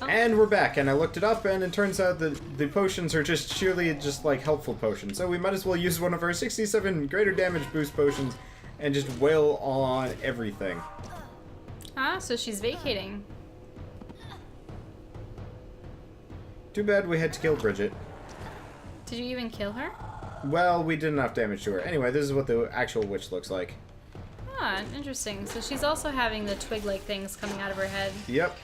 Oh. And we're back, and I looked it up, and it turns out that the potions are just sheerly just like helpful potions. So we might as well use one of our 67 greater damage boost potions and just wail on everything. Ah, so she's vacating. Too bad we had to kill Bridget. Did you even kill her? Well, we did enough damage to her. Anyway, this is what the actual witch looks like. Ah, interesting. So she's also having the twig-like things coming out of her head. Yep.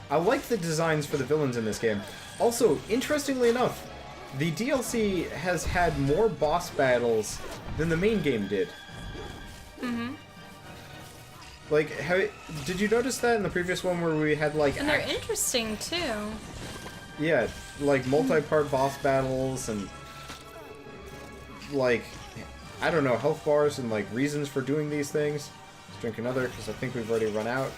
I like the designs for the villains in this game. Also, interestingly enough, the DLC has had more boss battles than the main game did. Mm-hmm. Like, did you notice that in the previous one where we had, like... And they're interesting, too. Yeah, like, multi-part boss battles and... like, I don't know, health bars and, like, reasons for doing these things. Let's drink another, because I think we've already run out.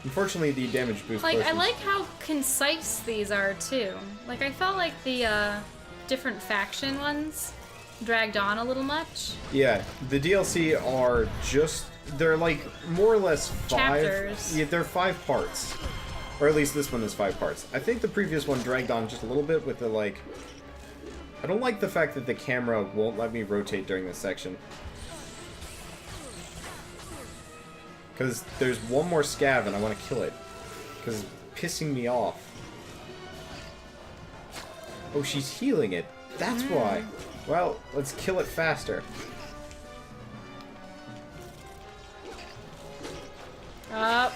Unfortunately, the damage boost Like, potions... I like how concise these are, too. Like, I felt like the, different faction ones dragged on a little much. Yeah, the DLC are just... they're, like, more or less 5... chapters. Yeah, they're 5 parts. Or at least this one is 5 parts. I think the previous one dragged on just a little bit with the, like... I don't like the fact that the camera won't let me rotate during this section. Because there's one more scav and I want to kill it. Because it's pissing me off. Oh, she's healing it. That's why. Well, let's kill it faster. Oh,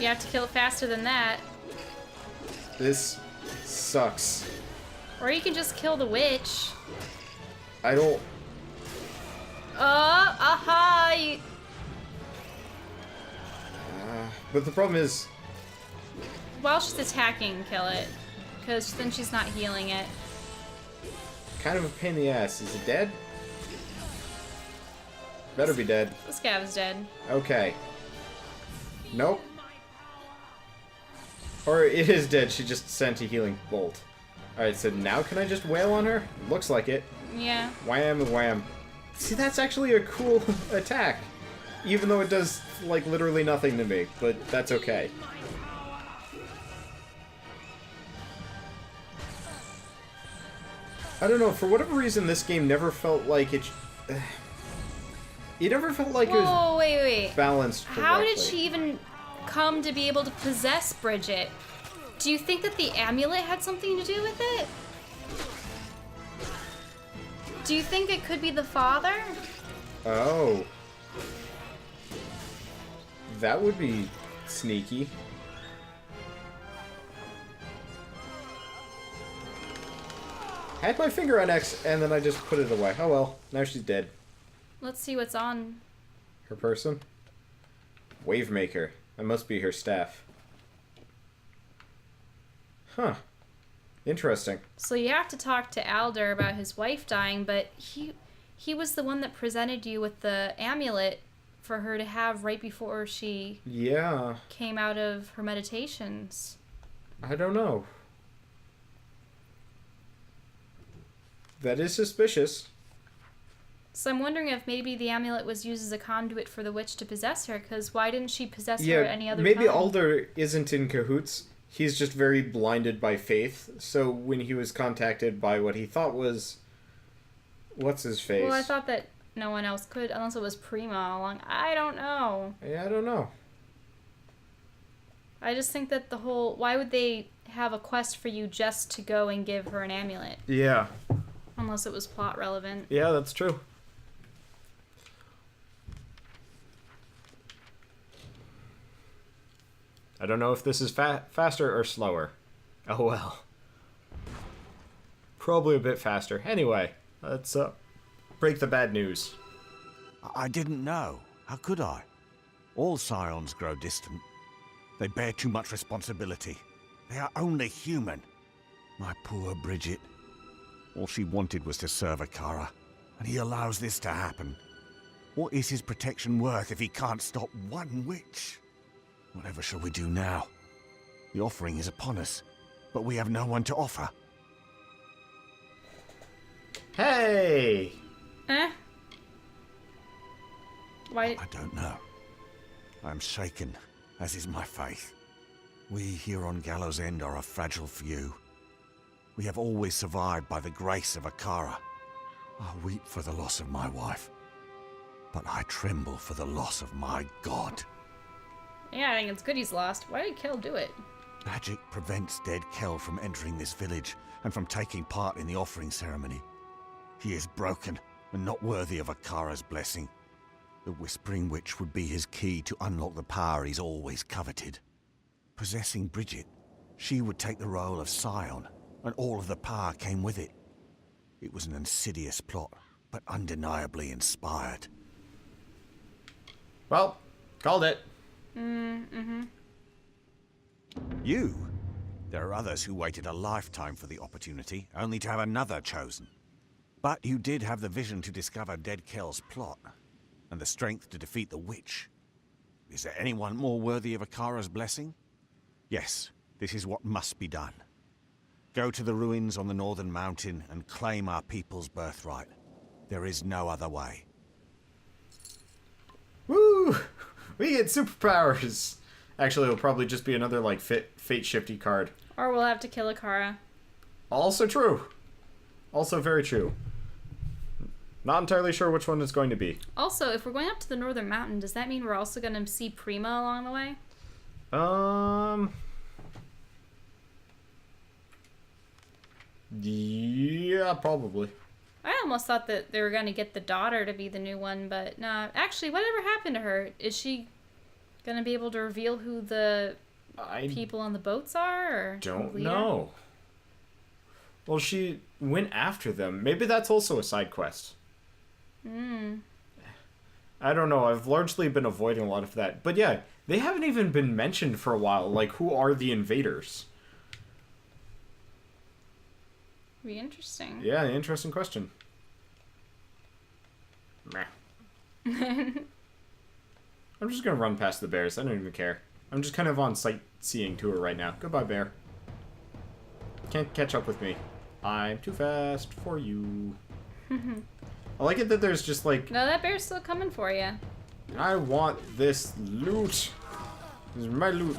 you have to kill it faster than that. This sucks. Or you can just kill the witch. I don't... Aha! But the problem is... While she's attacking, kill it. Because then she's not healing it. kind of a pain in the ass. Is it dead? Better be dead. The scav is dead. Okay. Nope. Or it is dead. She just sent a healing bolt. Alright, so now can I just wail on her? Looks like it. Yeah. Wham and wham. See, that's actually a cool attack. Even though it does, like, literally nothing to me. But that's okay. I don't know, for whatever reason, this game never felt like it... It never felt like it was Whoa, wait. balanced correctly. How did she even come to be able to possess Bridget? Do you think that the amulet had something to do with it? Do you think it could be the father? Oh. That would be sneaky. Had my finger on X, and then I just put it away. Oh well, now she's dead. Let's see what's on. Her person? Wavemaker. That must be her staff. Huh. Interesting. So you have to talk to Alder about his wife dying, but he was the one that presented you with the amulet for her to have right before she came out of her meditations. I don't know. That is suspicious. So I'm wondering if maybe the amulet was used as a conduit for the witch to possess her, because why didn't she possess her at any other time? Maybe Alder isn't in cahoots. He's just very blinded by faith. So when he was contacted by what he thought was... What's his face? Well, I thought that no one else could, unless it was Prima all along. I don't know. Yeah, I don't know. I just think that the whole... Why would they have a quest for you just to go and give her an amulet? Yeah. Unless it was plot relevant. Yeah, that's true. I don't know if this is faster or slower. Oh well. Probably a bit faster. Anyway, let's break the bad news. I didn't know. How could I? All scions grow distant. They bear too much responsibility. They are only human. My poor Bridget. All she wanted was to serve Akara, and he allows this to happen. What is his protection worth if he can't stop one witch? Whatever shall we do now? The offering is upon us, but we have no one to offer. Hey! Why? I don't know. I am shaken, as is my faith. We here on Gallows End are a fragile few. We have always survived by the grace of Akara. I weep for the loss of my wife, but I tremble for the loss of my god. Yeah, I think it's good he's lost. Why did Kel do it? Magic prevents dead Kel from entering this village and from taking part in the offering ceremony. He is broken and not worthy of Akara's blessing. The Whispering Witch would be his key to unlock the power he's always coveted. Possessing Bridget, she would take the role of Scion, and all of the power came with it. It was an insidious plot, but undeniably inspired. Well, called it. You? There are others who waited a lifetime for the opportunity, only to have another chosen. But you did have the vision to discover Dead Kel's plot, and the strength to defeat the witch. Is there anyone more worthy of Akara's blessing? Yes, this is what must be done. Go to the ruins on the northern mountain and claim our people's birthright. There is no other way. Woo! We get superpowers! Actually, it'll probably just be another, like, fate shifty card. Or we'll have to kill Akara. Also true. Also very true. Not entirely sure which one it's going to be. Also, if we're going up to the northern mountain, does that mean we're also going to see Prima along the way? Yeah, probably. I almost thought that they were going to get the daughter to be the new one, but no. Actually, whatever happened to her? Is she going to be able to reveal who the people on the boats are? Or don't know. Well, she went after them. Maybe that's also a side quest. I don't know. I've largely been avoiding a lot of that. But yeah, they haven't even been mentioned for a while. Like, who are the invaders? Be interesting. Yeah, interesting question. Meh. I'm just gonna run past the bears. I don't even care. I'm just kind of on sightseeing tour right now. Goodbye, bear. Can't catch up with me. I'm too fast for you. I like it that there's just like... No, that bear's still coming for you. I want this loot. This is my loot.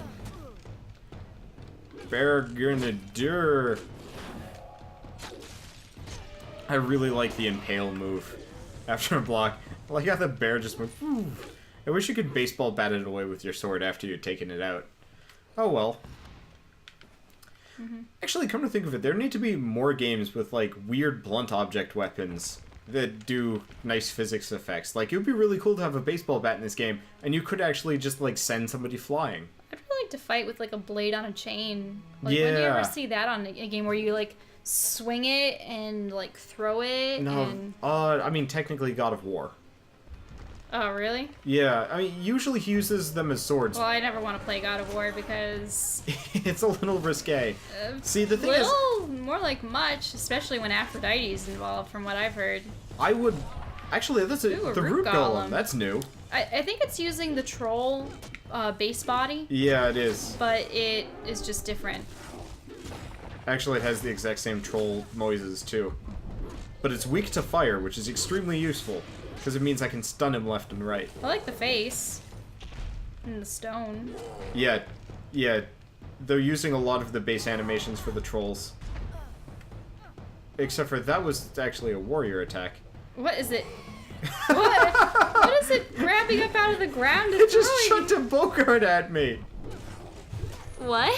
Bear gonna do. I really like the impale move after a block. I like how the bear just went... Whew. I wish you could baseball bat it away with your sword after you'd taken it out. Oh well. Actually, come to think of it, there need to be more games with, like, weird blunt object weapons that do nice physics effects. Like, it would be really cool to have a baseball bat in this game, and you could actually just, like, send somebody flying. I'd really like to fight with, like, a blade on a chain. Like, when do you ever see that on a game where you, like, swing it and, like, throw it? No, and... I mean, technically God of War. Oh, really? Yeah, I mean, usually he uses them as swords. Well, I never want to play God of War because... it's a little risque. See, the thing is... more like much, especially when Aphrodite's involved, from what I've heard. I would... Actually, that's the root golem. That's new. I think it's using the troll base body. Yeah, it is. But it is just different. Actually, it has the exact same troll noises, too. But it's weak to fire, which is extremely useful. Because it means I can stun him left and right. I like the face. And the stone. Yeah. They're using a lot of the base animations for the trolls. Except for that was actually a warrior attack. What is it? What is it grabbing up out of the ground and It just chucked a bogart at me. What?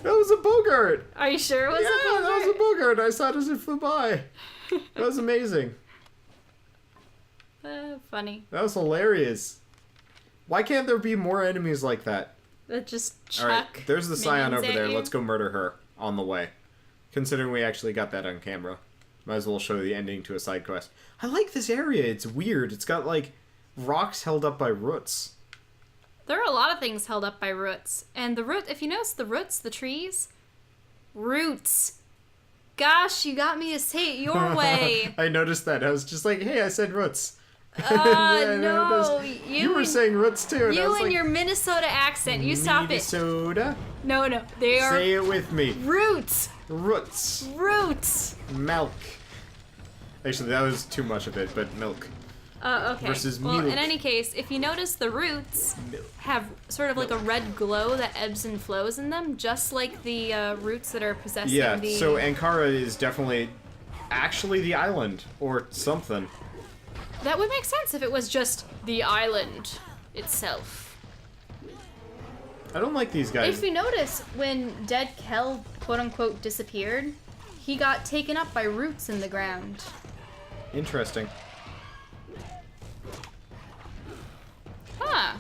That was a bogart. Are you sure it was a bogart? Yeah, that was a bogart. I saw it as it flew by. That was amazing. Funny. That was hilarious. Why can't there be more enemies like that? That just chuck. Alright, there's the Scion over there. You? Let's go murder her on the way. Considering we actually got that on camera. Might as well show the ending to a side quest. I like this area. It's weird. It's got, like, rocks held up by roots. There are a lot of things held up by roots. And the root, if you notice the roots, the trees, roots. Gosh, you got me to say it your way. I noticed that. I was just like, hey, I said roots. No, you were saying roots too. And you and your Minnesota accent. You stop Minnesota? it. No, they are. Say it with me. Roots. Roots. Roots. Milk. Actually, that was too much of it, but milk. Okay. Versus well, milk. in any case, if you notice, the roots have sort of like a red glow that ebbs and flows in them, just like the roots that are possessing the... Yeah, so Ankara is definitely actually the island, or something. That would make sense if it was just the island itself. I don't like these guys. If you notice, when Dead Kel, quote-unquote, disappeared, he got taken up by roots in the ground. Interesting. Huh.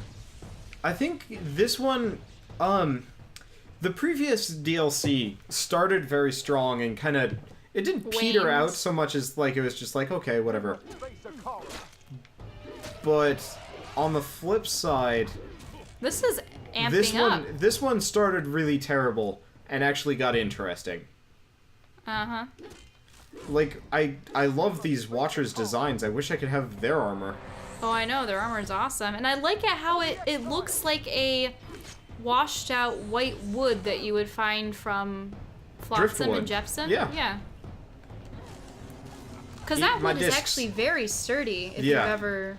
I think this one, the previous DLC started very strong and kind of, it didn't peter out so much as, like, it was just like, okay, whatever. But on the flip side... This is amping up. This one started really terrible and actually got interesting. Uh-huh. Like, I love these Watchers' designs. I wish I could have their armor. Oh, I know. Their armor is awesome. And I like it how it looks like a washed out white wood that you would find from Flotsam and Jepson. Yeah. Yeah. Because that wood is actually very sturdy if you've ever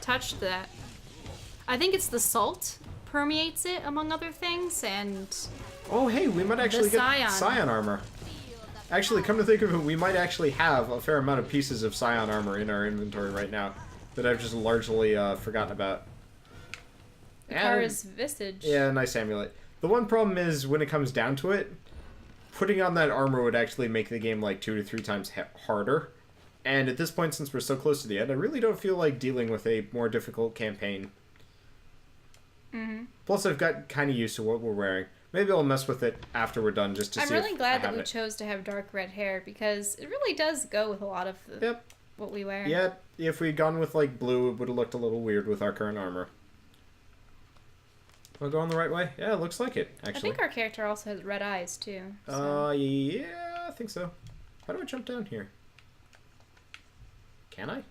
touched that. I think it's the salt permeates it, among other things, and... Oh, hey, we might actually get Scion armor. Actually, come to think of it, we might actually have a fair amount of pieces of Scion armor in our inventory right now that I've just largely forgotten about. Kara's Visage. Yeah, nice amulet. The one problem is, when it comes down to it, putting on that armor would actually make the game like 2 to 3 times harder. And at this point, since we're so close to the end, I really don't feel like dealing with a more difficult campaign. Mm-hmm. Plus, I've got kind of used to what we're wearing. Maybe I'll mess with it after we're done, just to see if I have it. I'm really glad that we chose to have dark red hair, because it really does go with a lot of what we wear. Yeah, if we'd gone with, like, blue, it would have looked a little weird with our current armor. Am I going the right way? Yeah, it looks like it, actually. I think our character also has red eyes, too. So. Yeah, I think so. How do I jump down here? Can I?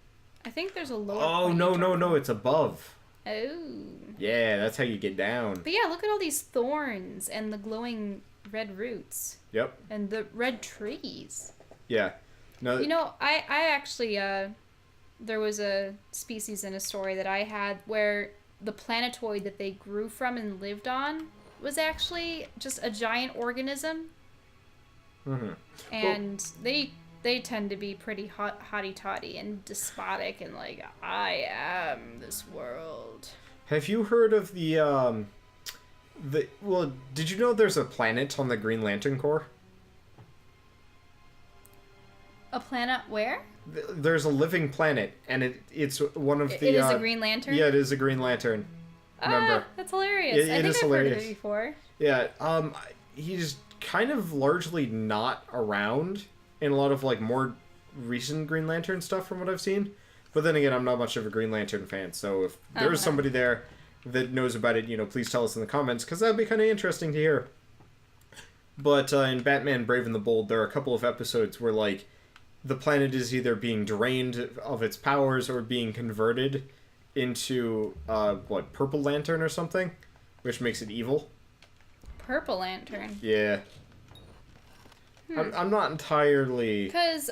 I think there's a lower point. Oh, no, it's above. Oh. Yeah, that's how you get down. But yeah, look at all these thorns and the glowing red roots. Yep. And the red trees. Yeah. No. You know, I actually, there was a species in a story that I had where the planetoid that they grew from and lived on was actually just a giant organism. Mm-hmm. And they tend to be pretty hotty-totty and despotic and like, I am this world. Have you heard of well, did you know there's a planet on the Green Lantern Corps? A planet where? There's a living planet, and it's one of the... It is a Green Lantern? Yeah, it is a Green Lantern. Remember? That's hilarious. I think I've heard of it before. Yeah, he's kind of largely not around in a lot of, like, more recent Green Lantern stuff from what I've seen. But then again, I'm not much of a Green Lantern fan, so if there's somebody there that knows about it, you know, please tell us in the comments, because that'd be kind of interesting to hear. But in Batman Brave and the Bold, there are a couple of episodes where, like, the planet is either being drained of its powers or being converted into, Purple Lantern or something? Which makes it evil. Purple Lantern? Yeah. I'm not entirely... Because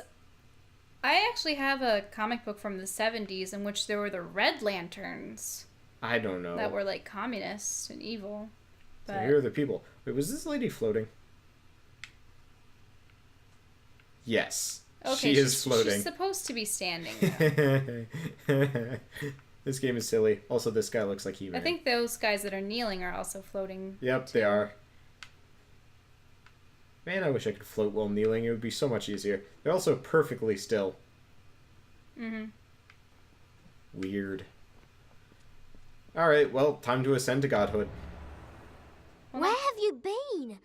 I actually have a comic book from the 70s in which there were the Red Lanterns. I don't know. That were, like, communists and evil. But... So here are the people. Wait, was this lady floating? Yes. Okay, she is floating. She's supposed to be standing, This game is silly. Also, this guy looks like He-Man. I think those guys that are kneeling are also floating. Yep, too. They are. Man, I wish I could float while kneeling. It would be so much easier. They're also perfectly still. Mm-hmm. Weird. Alright, well, time to ascend to godhood. Where have you been?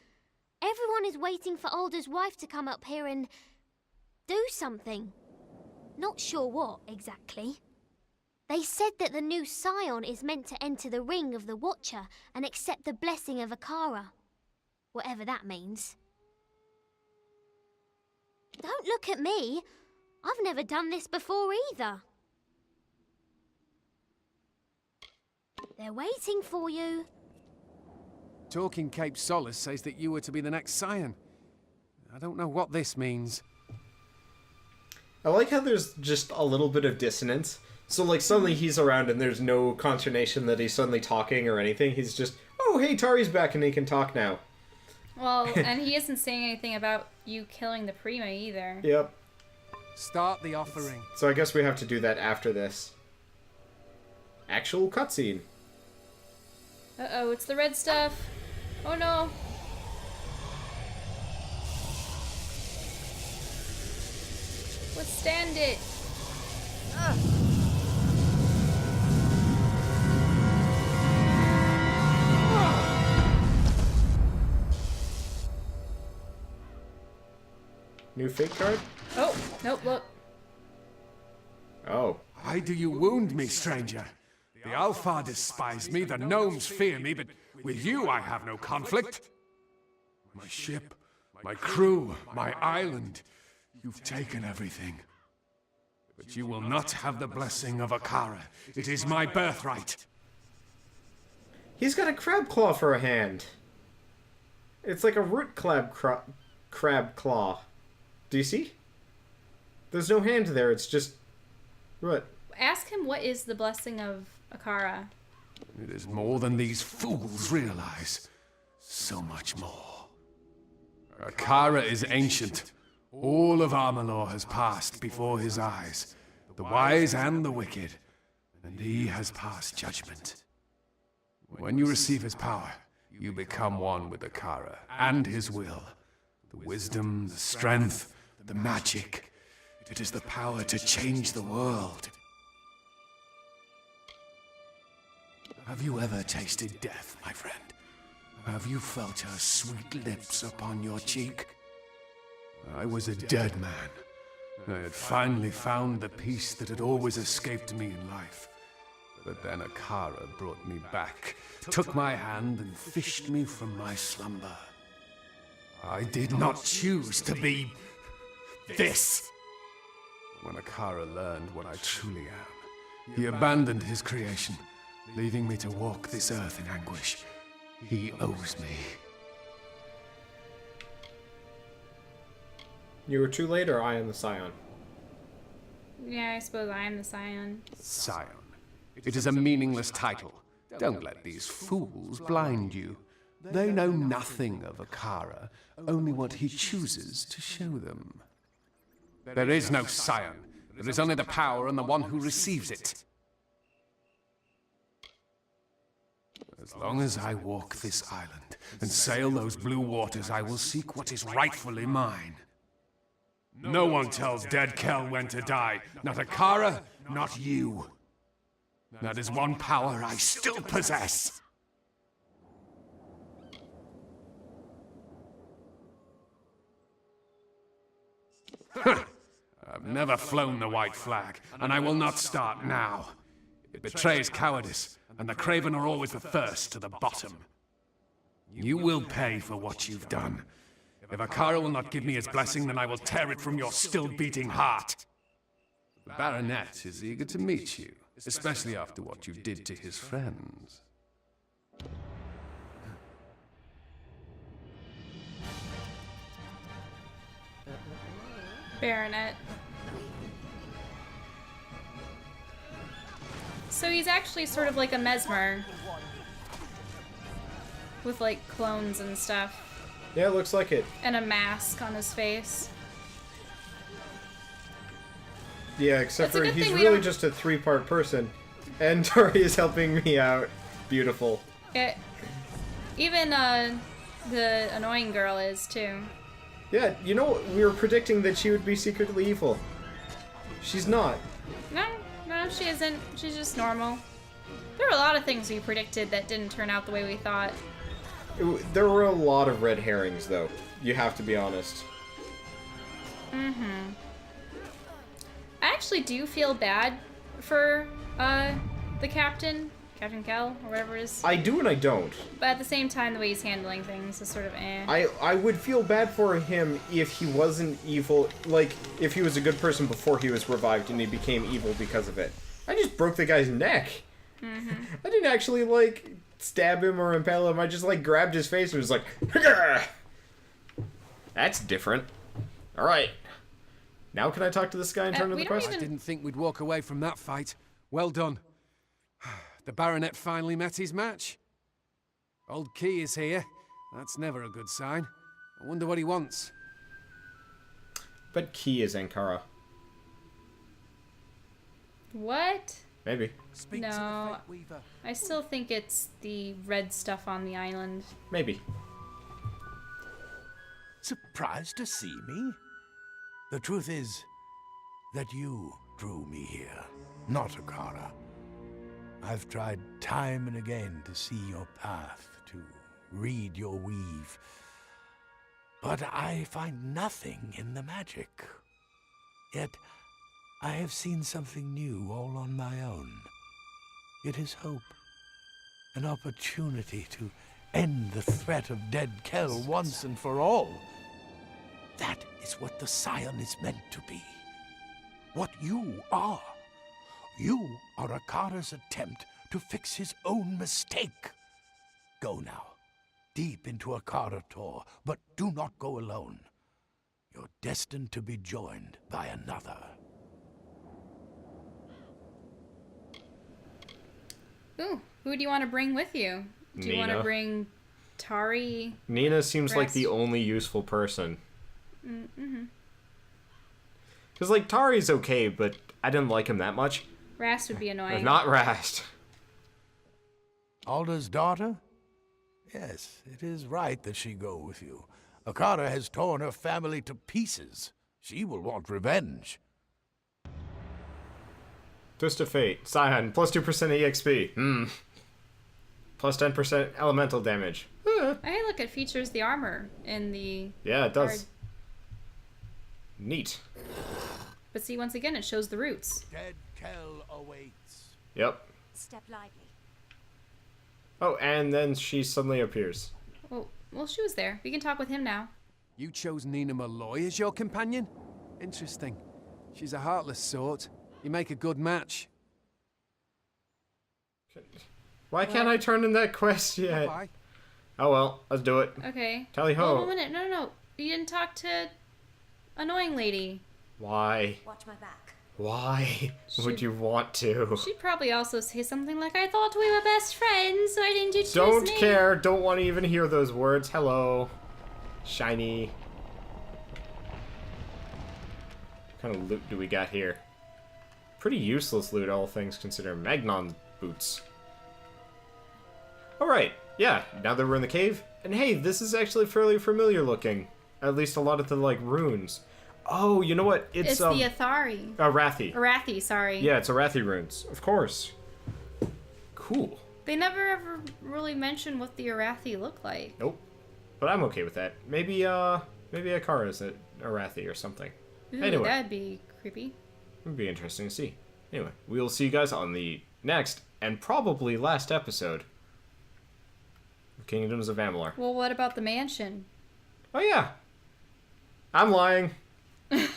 Everyone is waiting for Alder's wife to come up here and do something. Not sure what, exactly. They said that the new Scion is meant to enter the ring of the Watcher and accept the blessing of Akara. Whatever that means. Don't look at me. I've never done this before either. They're waiting for you. Talking Cape Solace says that you were to be the next Scion. I don't know what this means. I like how there's just a little bit of dissonance. So, like, suddenly he's around and there's no consternation that he's suddenly talking or anything. He's just, oh, hey, Tari's back and he can talk now. Well, and he isn't saying anything about you killing the Prima either. Yep. Start the offering. So I guess we have to do that after this. Actual cutscene. Uh-oh, it's the red stuff. Oh no. Withstand it. New fate card? Oh, nope, look. Oh. Why do you wound me, stranger? The Alpha despise me, the gnomes fear me, but with you I have no conflict. My ship, my crew, my island, you've taken everything. But you will not have the blessing of Akara. It is my birthright. He's got a crab claw for a hand. It's like a root crab claw. Do you see? There's no hand there, it's just root. Ask him what is the blessing of Akara. It is more than these fools realize. So much more. Akara is ancient. All of Amalur has passed before his eyes. The wise and the wicked. And he has passed judgment. When you receive his power, you become one with Akara and his will. The wisdom, the strength, the magic. It is the power to change the world. Have you ever tasted death, my friend? Have you felt her sweet lips upon your cheek? I was a dead man. I had finally found the peace that had always escaped me in life. But then Akara brought me back, took my hand and fished me from my slumber. I did not choose to be this. When Akara learned what I truly am, he abandoned his creation, leaving me to walk this earth in anguish. He owes me. You were too late, or I am the Scion? Yeah, I suppose I am the Scion. Scion. It is a meaningless title. Don't let these fools blind you. They know nothing of Akara, only what he chooses to show them. There is no Scion. There is only the power and the one who receives it. As long as I walk this island and sail those blue waters, I will seek what is rightfully mine. No one tells dead Kel when to die. Not Akara, not you. That is one power I still possess. I've never flown the white flag, and I will not start now. It betrays cowardice, and the craven are always the first to the bottom. You will pay for what you've done. If Akara will not give me his blessing, then I will tear it from your still-beating heart. The Baronet is eager to meet you, especially after what you did to his friends. Baronet. So he's actually sort of like a mesmer. With like clones and stuff. Yeah, it looks like it. And a mask on his face. Yeah, except It's a for good he's thing we really don't- just a three-part person. And Tori is helping me out. Beautiful. Even the annoying girl is too. Yeah, you know, we were predicting that she would be secretly evil. She's not. No, she isn't. She's just normal. There were a lot of things we predicted that didn't turn out the way we thought. There were a lot of red herrings, though. You have to be honest. Mm-hmm. I actually do feel bad for the captain, Captain Kel, or whatever it is. I do and I don't. But at the same time, the way he's handling things is sort of eh. I would feel bad for him if he wasn't evil, like, if he was a good person before he was revived and he became evil because of it. I just broke the guy's neck. Mm-hmm. I didn't actually, like, stab him or impale him. I just, like, grabbed his face and was like, "Hurrah!" That's different. Alright. Now can I talk to this guy and turn to we the don't quest? I didn't think we'd walk away from that fight. Well done. The Baronet finally met his match. Old Key is here. That's never a good sign. I wonder what he wants. But Key is Ankara. What? Maybe. No, I still think it's the red stuff on the island. Maybe. Surprised to see me? The truth is that you drew me here, not Akara. I've tried time and again to see your path, to read your weave. But I find nothing in the magic. Yet, I have seen something new all on my own. It is hope. An opportunity to end the threat of dead Kell once and for all. That is what the Scion is meant to be. What you are. You are Akara's attempt to fix his own mistake. Go now, deep into Akara Tor, but do not go alone. You're destined to be joined by another. Ooh, who do you want to bring with you? Do you want to bring Tari? Nina seems like the only useful person. Mm-hmm. Because, like, Tari's okay, but I didn't like him that much. Rast would be annoying. Not Rast. Alder's daughter? Yes, it is right that she go with you. Akara has torn her family to pieces. She will want revenge. Twist of Fate. Scion. Plus 2% EXP. Plus 10% elemental damage. Hey, look, it features the armor in the... Yeah, it does. Neat. But see, once again, it shows the roots. Dead Kell awaits. Yep. Step lively. Oh, and then she suddenly appears. Oh, well, she was there. We can talk with him now. You chose Nina Malloy as your companion? Interesting. She's a heartless sort. You make a good match. Why can't I turn in that quest yet? Bye. Oh well, let's do it. Okay. Tally ho. Oh, 1 minute. No. You didn't talk to annoying lady. Why? Watch my back. Why would you want to? She'd probably also say something like, I thought we were best friends, so I didn't choose Don't me. care. Don't want to even hear those words. Hello. Shiny. What kind of loot do we got here? Pretty useless loot, all things considered. Magnon boots. Alright. Yeah, now that we're in the cave. And hey, this is actually fairly familiar looking. At least a lot of the, like, runes. Oh, you know what? It's the Athari. Arathi. Arathi, sorry. Yeah, it's Arathi runes. Of course. Cool. They never ever really mention what the Arathi look like. Nope. But I'm okay with that. Maybe Akara is an Arathi or something. Ooh, Anyway. that'd be creepy. It'd be interesting to see. Anyway, we'll see you guys on the next, and probably last episode of Kingdoms of Amalur. Well, what about the mansion? Oh yeah. I'm lying. Because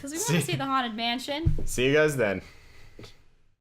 we want to see the haunted mansion. See you guys then.